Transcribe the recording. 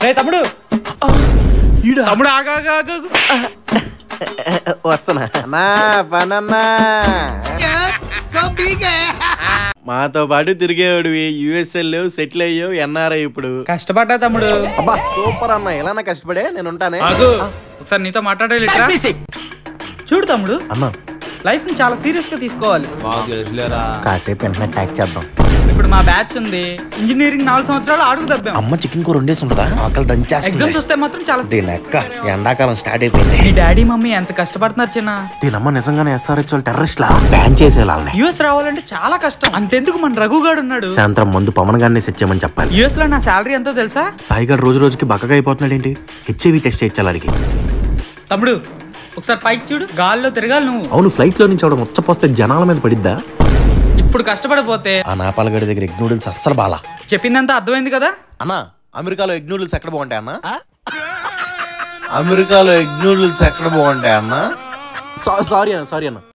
రే తమ్ముడు తమ్ముడు వస్తున్నా అన్నా పనన్నా మాతో పాటు తిరిగేవాడివి యుఎస్ఎల్ సెటిల్ అయ్యావు ఎన్ఆర్ఐ ఇప్పుడు కష్టపడ్డా తమ్ముడు. అబ్బా సూపర్ అన్న ఎలా కష్టపడే నేను ఉంటానే. ఒకసారి నీతో మాట్లాడాలి. చూడు తమ్ముడు అన్నా లైఫ్ ని చాలా సీరియస్ గా తీసుకోవాలి. కాసేపు వెంటనే ట్యాక్ చేద్దాం. ఇప్పుడు మా బ్యాచ్ ఉంది, ఇంజనీరింగ్ 4 సంవత్సరాలు అడుగు దబ్బాం. అమ్మ చికెన్ కూర వండేసి ఉంటుందా? ఆకలి దంచేస్తుంది. ఎగ్జామ్స్ వస్తే మాత్రం చాలా లెక్క ఎండాకాలం స్టార్ట్ అయిపోయింది. మీ డాడీ మమ్మీ ఎంత కష్టపడుతున్నారు చిన్న. దీనమ్మ నిజంగానే ఎస్ఆర్హెచ్ వాళ్ళు టెర్రరిస్ట్ లా బ్యాన్ చేసేయాలి. యుఎస్ రావాలంటే చాలా కష్టం. అంతెందుకు మన రఘుగాడు ఉన్నాడు. సాయంత్రం ముందు పవన్ గారిని సెట్ చేయమని చెప్పాలి. యుఎస్ లో నా శాలరీ ఎంతో తెలుసా? సాయిగాడు రోజు రోజుకి బక్కగా అయిపోతున్నాడు ఏంటి? హెచ్ఐవి టెస్ట్ చేయించాలి అడిగి. తమ్ముడు ఒకసారి పైకి చూడు, గాల్లో తిరగాలి నువ్వు. అవును ఫ్లైట్ లో నుంచి ఆవిడ ముచ్చపోస్తే జనాల మీద పడిద్దా? ఇప్పుడు కష్టపడిపోతే ఆ నాపాలగడి దగ్గర ఎగ్ నూడిల్స్ అస్సలు బాలా. చెప్పిందంతా అర్థమైంది కదా అన్నా? అమెరికాలో ఎగ్ నూడిల్స్ ఎక్కడ బాగుంటాయి అన్నా? అమెరికాలో ఎగ్ నూడిల్స్ ఎక్కడ బాగుంటాయి అన్నా? సారీ అన్న